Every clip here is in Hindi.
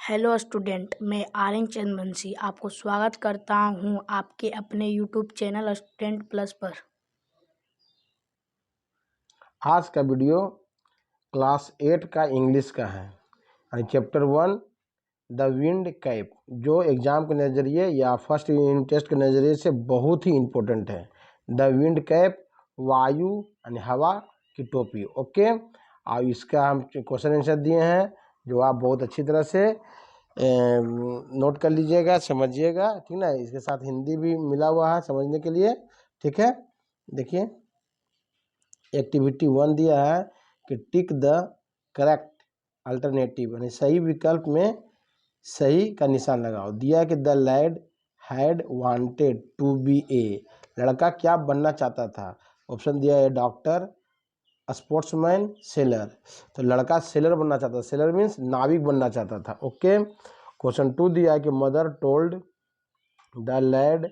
हेलो स्टूडेंट, मैं आर्यन चंद्रवंशी आपको स्वागत करता हूं आपके अपने यूट्यूब चैनल स्टूडेंट प्लस पर। आज का वीडियो क्लास 8 का इंग्लिश का है और चैप्टर 1 द विंड कैप, जो एग्ज़ाम के नज़रिए या फर्स्ट यूनिट टेस्ट के नज़रिए से बहुत ही इम्पोर्टेंट है। द विंड कैप, वायु यानी हवा की टोपी। ओके, और इसका हम क्वेश्चन आंसर दिए हैं जो आप बहुत अच्छी तरह से नोट कर लीजिएगा, समझिएगा, ठीक ना। इसके साथ हिंदी भी मिला हुआ है समझने के लिए, ठीक है। देखिए, एक्टिविटी 1 दिया है कि टिक द करेक्ट अल्टरनेटिव, यानी सही विकल्प में सही का निशान लगाओ। दिया है कि the lad had wanted to be a, लड़का क्या बनना चाहता था। ऑप्शन दिया है डॉक्टर, स्पोर्ट्समैन, सेलर। तो लड़का सेलर बनना चाहता था, सेलर मीन्स नाविक बनना चाहता था। ओके, क्वेश्चन 2 दिया है कि mother told the lad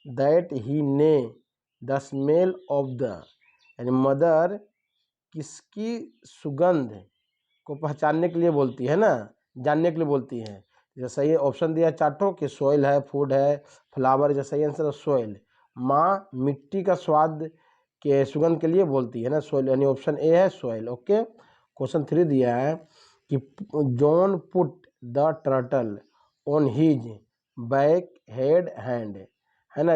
that he ने द स्मेल ऑफ द, यानी मदर किसकी सुगंध को पहचानने के लिए बोलती है ना, जानने के लिए बोलती है। जैसा ये ऑप्शन दिया चार्टों कि सोइल है, फूड है, फ्लावर, जैसा ये आंसर है सोइल। माँ मिट्टी का स्वाद के सुगंध के लिए बोलती है ना, सोइल, यानी ऑप्शन ए है सोइल। ओके, क्वेश्चन 3 दिया है कि John put the turtle on his back head hand, है ना।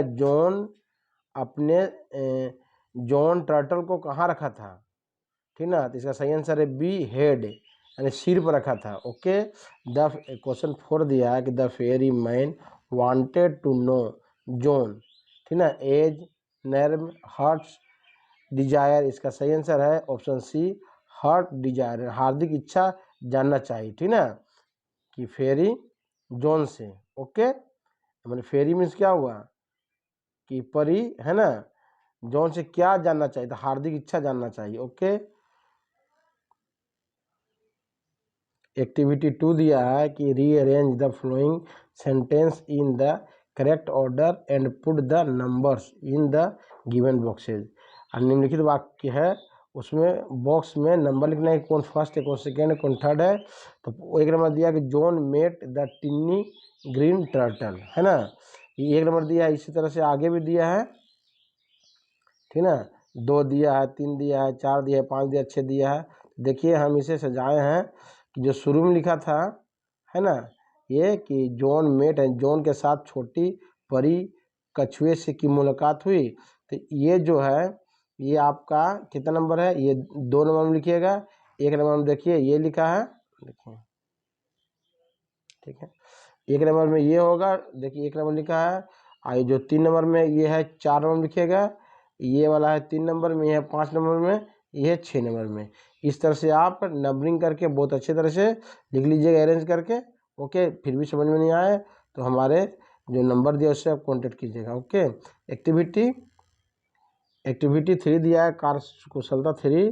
अपने जॉन टर्टल को कहाँ रखा था, ठीक ना। तो इसका सही आंसर है बी, हेड, यानी सिर पर रखा था। ओके, द क्वेश्चन 4 दिया है कि the ferry man wanted to know John, ठीक ना, एज, नर्म, हार्ट्स, डिजायर। इसका सही आंसर है ऑप्शन सी, हार्ट डिजायर, हार्दिक इच्छा जानना चाहिए, ठीक ना, कि फेरी जॉन से। ओके, मैंने फेरी मीन्स क्या हुआ कि परी, है ना, जॉन से क्या जानना चाहिए, तो हार्दिक इच्छा जानना चाहिए। ओके, एक्टिविटी 2 दिया है कि rearrange the flowing sentence in the correct order and put the numbers in the given boxes. निम्नलिखित वाक्य है, उसमें बॉक्स में नंबर लिखना है, कौन फर्स्ट है, कौन सेकेंड है, कौन थर्ड है। तो एक नंबर दिया कि John met the tiny green turtle, है ना, ये एक नंबर दिया है। इसी तरह से आगे भी दिया है, ठीक ना, 2 दिया है, 3 दिया है, 4 दिया है, 5 दिया, 6 दिया है। देखिए, हम इसे सजाए हैं कि जो शुरू में लिखा था, है ना, ये कि जॉन मेट है, जॉन के साथ छोटी परी कछुए से की मुलाकात हुई। तो ये जो है, ये आपका कितना नंबर है, ये 2 नंबर में लिखिएगा। 1 नंबर में देखिए ये लिखा है, देखिए, ठीक है, 1 नंबर में ये होगा, देखिए 1 नंबर लिखा है। और जो 3 नंबर में ये है 4 नंबर लिखिएगा, ये वाला है 3 नंबर में, ये है 5 नंबर में, ये है 6 नंबर में। इस तरह से आप नंबरिंग करके बहुत अच्छे तरह से लिख लीजिएगा, अरेंज करके। ओके, फिर भी समझ में नहीं आए तो हमारे जो नंबर दिया उससे आप कॉन्टेक्ट कीजिएगा। ओके, एक्टिविटी 3 दिया है, कार्य कुशलता 3,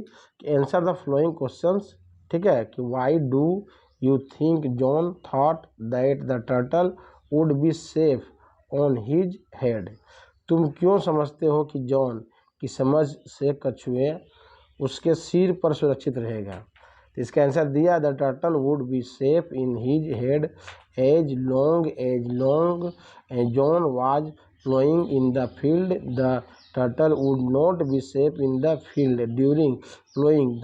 आंसर द फ्लोइंग क्वेश्चंस, ठीक है, कि why do you think John thought that the turtle would be safe on his head. तुम क्यों समझते हो कि जॉन की समझ से कछुए उसके सिर पर सुरक्षित रहेगा। तो इसका आंसर दिया, the turtle would be safe in his head as long as John was flowing in the field. The turtle would not be safe in the field during flowing,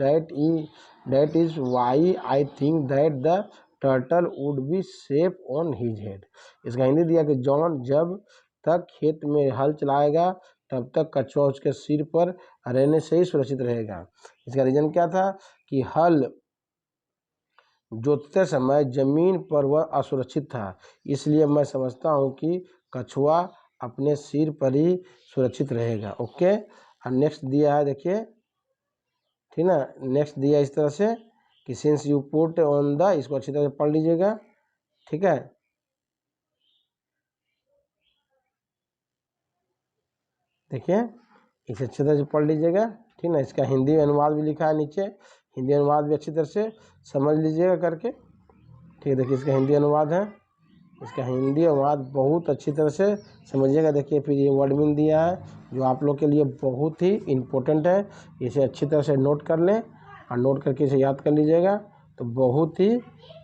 that is why I think that the turtle would be safe on his head. इसका हिंदी दिया कि जॉन जब तक खेत में हल चलाएगा तब तक कछुआ उसके सिर पर रहने से ही सुरक्षित रहेगा। इसका रीजन क्या था कि हल जोतते समय जमीन पर वह असुरक्षित था, इसलिए मैं समझता हूँ कि कछुआ अपने सिर पर ही सुरक्षित रहेगा। ओके, और नेक्स्ट दिया है, देखिए, ठीक ना, नेक्स्ट दिया इस तरह से कि since you put on the, इसको अच्छी तरह से पढ़ लीजिएगा, ठीक है। देखिए, इसे अच्छी तरह से पढ़ लीजिएगा, ठीक ना। इसका हिंदी अनुवाद भी लिखा है नीचे, हिंदी अनुवाद भी अच्छी तरह से समझ लीजिएगा करके, ठीक है। देखिए, इसका हिंदी अनुवाद है, इसका हिंदी अनुवाद बहुत अच्छी तरह से समझिएगा। देखिए, फिर ये वर्ड मीन दिया है जो आप लोग के लिए बहुत ही इम्पोर्टेंट है, इसे अच्छी तरह से नोट कर लें और नोट करके इसे याद कर लीजिएगा तो बहुत ही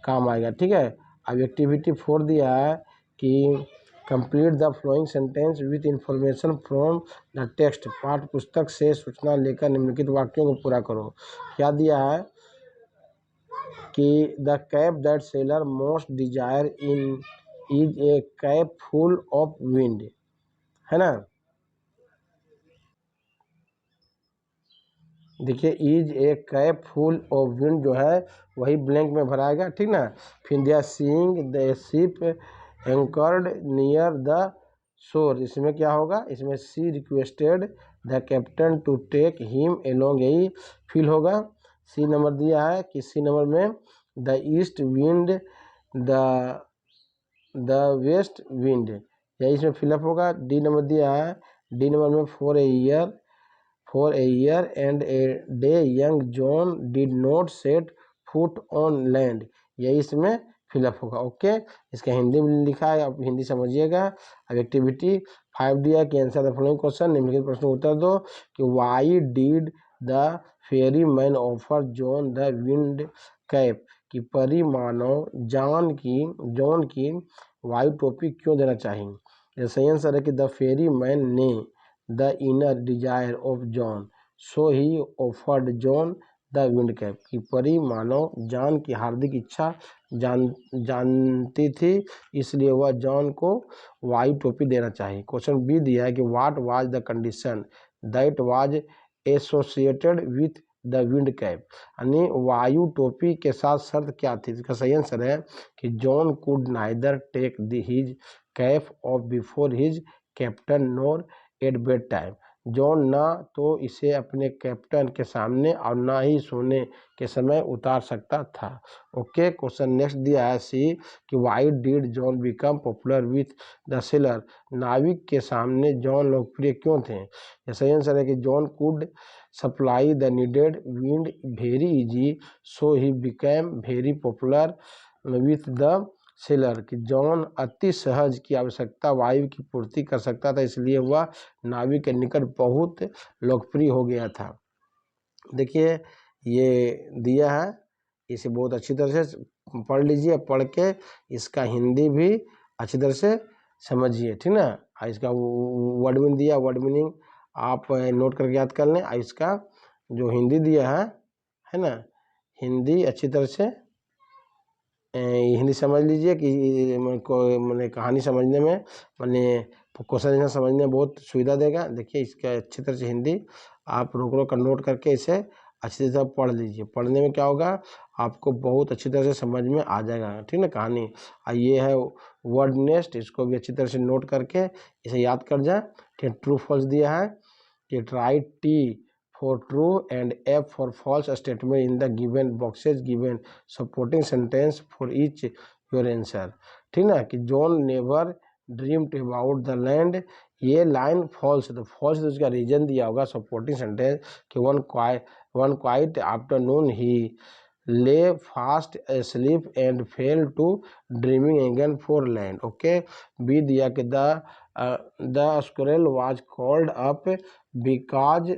काम आएगा, ठीक है। अब एक्टिविटी 4 दिया है कि complete the flowing sentence with information from the text. पाठ्य पुस्तक से सूचना लेकर निम्नलिखित वाक्यों को पूरा करो। क्या दिया है कि the cap that sailor most desire in is a cap full of wind, है ना। देखिए is a cap full of wind जो है वही ब्लैंक में भराएगा, ठीक ना। फिर दिया seeing the ship anchored near the shore, इसमें क्या होगा, इसमें C requested the captain to take him along, यही फील होगा। सी नंबर दिया है कि सी नंबर में the east wind the west wind, यही इसमें फिलअप होगा। डी नंबर दिया है, डी नंबर में for a year and a day young John did not set foot on land, यही इसमें फिलअप होगा। ओके, इसका हिंदी में लिखा है, आप हिंदी समझिएगा। अब एक्टिविटी 5 दिया कि आंसर द फॉलोइंग क्वेश्चन, निम्नलिखित प्रश्न उत्तर दो कि why did the ferry man offer John the wind cap, कि परी मानव जॉन की वायु टोपी क्यों देना चाहिए। सही आंसर है कि द फेरी मैन ने the inner desire of John so he offered John the wind cap, की परी मानव जॉन की हार्दिक इच्छा जानती थी, इसलिए वह जॉन को वायु टोपी देना चाहिए। क्वेश्चन बी दिया है कि what was the condition that was associated with the wind cap, यानी वायु टोपी के साथ शर्त क्या थी। इसका सही आंसर है कि John could neither take his cap off before his captain nor at bed time, John ना तो इसे अपने कैप्टन के सामने और ना ही सोने के समय उतार सकता था। ओके, क्वेश्चन नेक्स्ट दिया है सी कि why did John become popular with the seller, नाविक के सामने जॉन लोकप्रिय क्यों थे। यह सही आंसर है कि John could supply the needed wind very easy so he became very popular with the seller, कि जॉन अति सहज की आवश्यकता वायु की पूर्ति कर सकता था, इसलिए वह नाविक के निकट बहुत लोकप्रिय हो गया था। देखिए ये दिया है, इसे बहुत अच्छी तरह से पढ़ लीजिए, पढ़ के इसका हिंदी भी अच्छी तरह से समझिए, ठीक ना। इसका वर्ड मीनिंग दिया, वर्ड मीनिंग आप नोट करके याद कर लें। इसका जो हिंदी दिया है ना, हिंदी अच्छी तरह से हिंदी समझ लीजिए कि मैंने कहानी समझने में, मैंने क्वेश्चन समझने में बहुत सुविधा देगा। देखिए इसका अच्छी तरह से हिंदी आप रोक कर नोट करके इसे अच्छी तरह पढ़ लीजिए। पढ़ने में क्या होगा, आपको बहुत अच्छी तरह से समझ में आ जाएगा, ठीक ना कहानी। ये है वर्ड नेस्ट, इसको भी अच्छी तरह से नोट करके इसे याद कर जाए। ठीक, ट्रू फॉल्स दिया है कि right T for true and F for false statement in the given boxes given supporting sentence for each your answer, ठीक ना। कि John never dreamed about the land, ये लाइन फॉल्स है, तो फॉल्स उसका रीजन दिया होगा सपोर्टिंग सेंटेंस कि one quiet afternoon he lay fast sleep and fell to dreaming again for land. Okay, B दिया कि the squirrel was called up because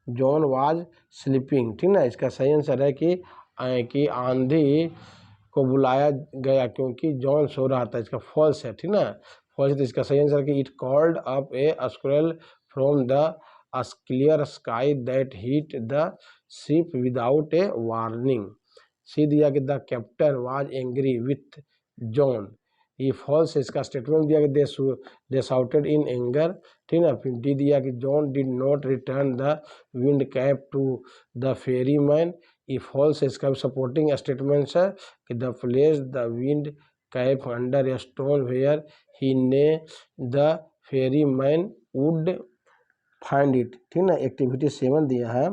John was sleeping, ठीक ना। इसका सही आंसर है कि आंधी को बुलाया गया क्योंकि जॉन सो रहा था, इसका फॉल्स है, ठीक ना। फॉल्स, तो इसका सही आंसर है कि it called up a squirrel from the clear sky that hit the ship without a warning. C दिया कि the captain was angry with John, ये फॉल्स है, इसका स्टेटमेंट दिया कि दे शाउटेड इन एंगर, ठीक ना। फिर डी दिया कि John did not return the wind cap to the ferry man, ये फॉल्स है, इसका सपोर्टिंग स्टेटमेंट्स है कि the place the wind cap under a stone where he ने the ferry man would find it, ठीक ना। एक्टिविटी 7 दिया है,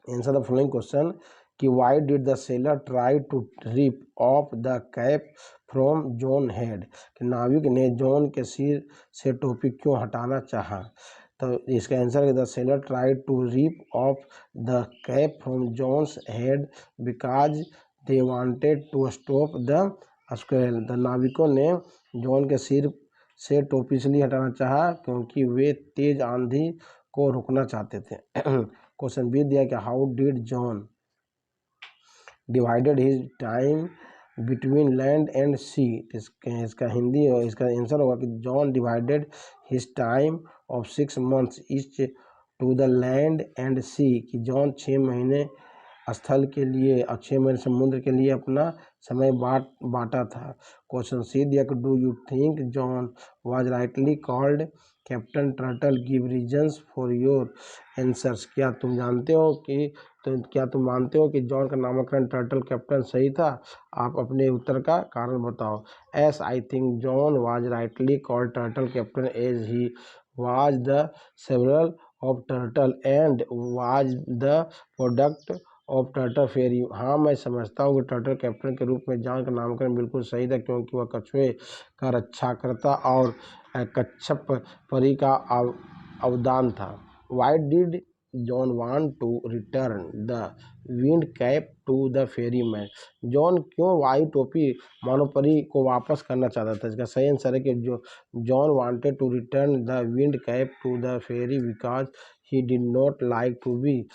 आंसर द फॉलोइंग क्वेश्चन कि why did the sailor try to rip off the cap from John head, कि नाविक ने जॉन के सिर से टोपी क्यों हटाना चाहा। तो इसका आंसर है the sailor try to rip off the cap from John's head because they wanted to stop the squirrel, the नाविकों ने जॉन के सिर से टोपी इसलिए हटाना चाहा क्योंकि वे तेज आंधी को रोकना चाहते थे। क्वेश्चन बी दिया कि how did John divided his time between land and sea. इसका हिंदी और इसका आंसर होगा कि John divided his time of 6 months each to the land and sea, कि जॉन 6 महीने स्थल के लिए और 6 महीने समुद्र के लिए अपना समय बांटा था। क्वेश्चन सी दिया कि do you think John was rightly called captain turtle, give reasons for your answers. क्या तुम मानते हो कि जॉन का नामकरण टर्टल कैप्टन सही था? आप अपने उत्तर का कारण बताओ। As I think John was rightly called turtle captain as he was the several of turtle and was the product of turtle ferry. हाँ, मैं समझता हूँ कि टर्टल कैप्टन के रूप में जॉन का नामकरण बिल्कुल सही था, क्योंकि वह कछुए का रक्षाकर्ता और कच्छप परी का अवदान था। Why did John want to return the wind cap to the ferry man. John क्यों वाई टोपी मानव परी को वापस करना चाहता था? इसका सही आंसर है कि John wanted to return the wind cap to the ferry because he did not like to be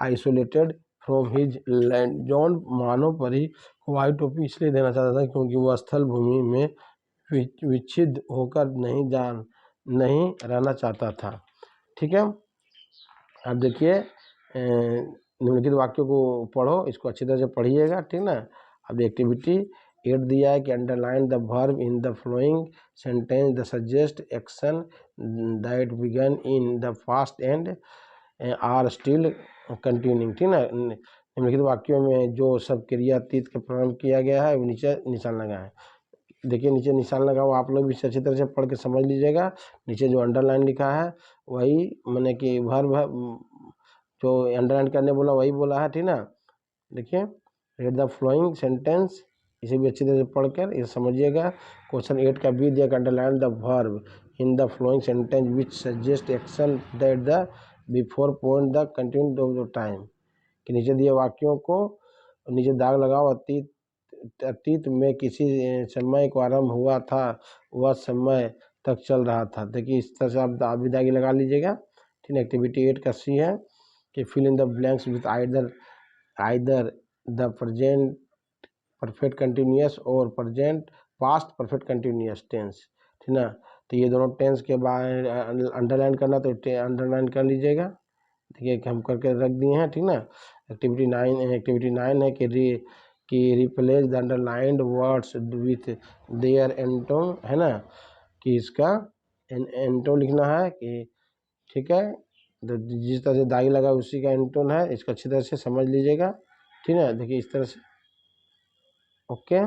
isolated from his land. John मानव परी को वाई टोपी इसलिए देना चाहता था क्योंकि वह स्थल भूमि में विच्छिद होकर नहीं रहना चाहता था। ठीक है, अब देखिए निम्नलिखित वाक्यों को पढ़ो, इसको अच्छी तरह से पढ़िएगा, ठीक ना। अब एक्टिविटी 8 दिया है कि underline the verb in the flowing sentence the suggest action that began in the past and are still continuing, ठीक ना। निम्नलिखित वाक्यों में जो सब क्रिया अतीत का प्रारंभ किया गया है वो नीचे निशान लगा है। देखिए नीचे निशान लगा हुआ, आप लोग भी अच्छी तरह से पढ़ के समझ लीजिएगा। नीचे जो अंडरलाइन लिखा है वही मैंने कि वर्ब जो अंडरलाइन करने बोला वही बोला है, ठीक ना। देखिए रीड द फ्लोइंग सेंटेंस, इसे भी अच्छी तरह से पढ़कर इसे समझिएगा। क्वेश्चन 8 का बी दिया underline the verb in the flowing sentence which suggest action that the before point the continue of the time, कि नीचे दिए वाक्यों को नीचे दाग लगाओ। अतीत में किसी समय को आरंभ हुआ था, वह समय तक चल रहा था। देखिए इस तरह से आप भी दागी लगा लीजिएगा, ठीक है। एक्टिविटी 8 का सी है कि fill in the blanks with either the present perfect continuous और present past perfect continuous tense, ठीक ना। तो ये दोनों टेंस के बाद अंडरलाइन करना तो अंडरलाइन कर लीजिएगा। देखिए हम करके रख दिए हैं, ठीक ना। एक्टिविटी 9 है कि replace the underlined words with their Anton, है ना, कि इसका एंटोन लिखना है कि, ठीक है, तो जिस तरह से दागी लगा उसी का एंटोन है, इसको अच्छी तरह से समझ लीजिएगा, ठीक है। देखिए इस तरह से, ओके,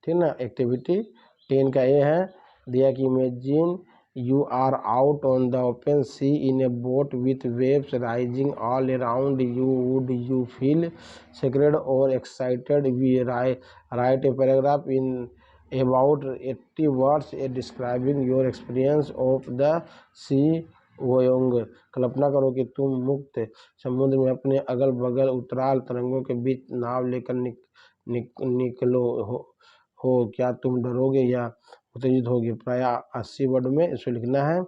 ठीक ना। एक्टिविटी 10 का ये है दिया कि imagine you are out on the open sea in a boat with waves rising all around you. Would you feel scared or excited? We write a paragraph in about 80 words describing your experience of the sea voyage. कल्पना करो कि तुम मुक्त समुद्र में अपने अगल बगल उतराल तरंगों के बीच नाव लेकर निकलो हो। क्या तुम डरोगे या उत्तेजित होगी? प्राय 80 वर्ड में इसको लिखना है।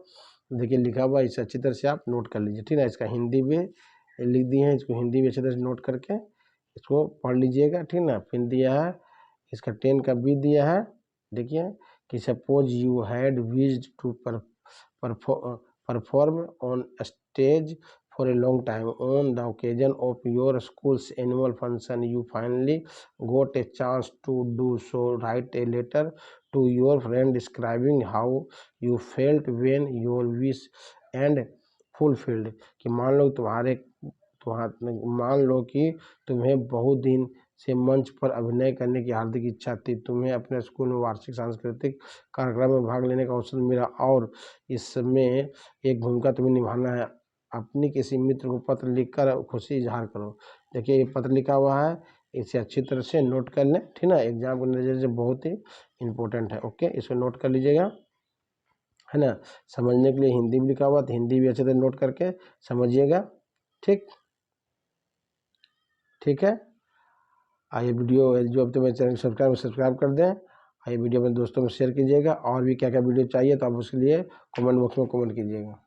देखिए लिखा हुआ, इसे अच्छी तरह से आप नोट कर लीजिए, ठीक है। इसका हिंदी भी लिख दिए हैं, इसको हिंदी भी अच्छी तरह से नोट करके इसको पढ़ लीजिएगा, ठीक ना। फिर दिया है इसका 10 का बी दिया है, देखिए कि suppose you had wished to perform on stage for a long time on the occasion of your school's annual function. You finally got a chance to do so. Write a letter to your friend describing how you felt when your wish and fulfilled. कि मान लो कि तुम्हें बहुत दिन से मंच पर अभिनय करने की हार्दिक इच्छा थी। तुम्हें अपने स्कूल में वार्षिक सांस्कृतिक कार्यक्रम में भाग लेने का अवसर मिला और इसमें एक भूमिका तुम्हें निभाना है। अपनी किसी मित्र को पत्र लिखकर खुशी इजहार करो। देखिए ये पत्र लिखा हुआ है, इसे अच्छी तरह से नोट कर लें, ठीक ना। एग्जाम के नज़रिए से बहुत ही इम्पोर्टेंट है, ओके, इसको नोट कर लीजिएगा, है ना। समझने के लिए हिंदी भी लिखा हुआ, तो हिंदी भी अच्छे से नोट करके समझिएगा, ठीक है। आइए वीडियो जो अब तो मेरे चैनल सब्सक्राइब कर दें। आइए वीडियो अपने दोस्तों में शेयर कीजिएगा, और भी क्या क्या वीडियो चाहिए तो आप उसके लिए कमेंट बॉक्स में कमेंट कीजिएगा।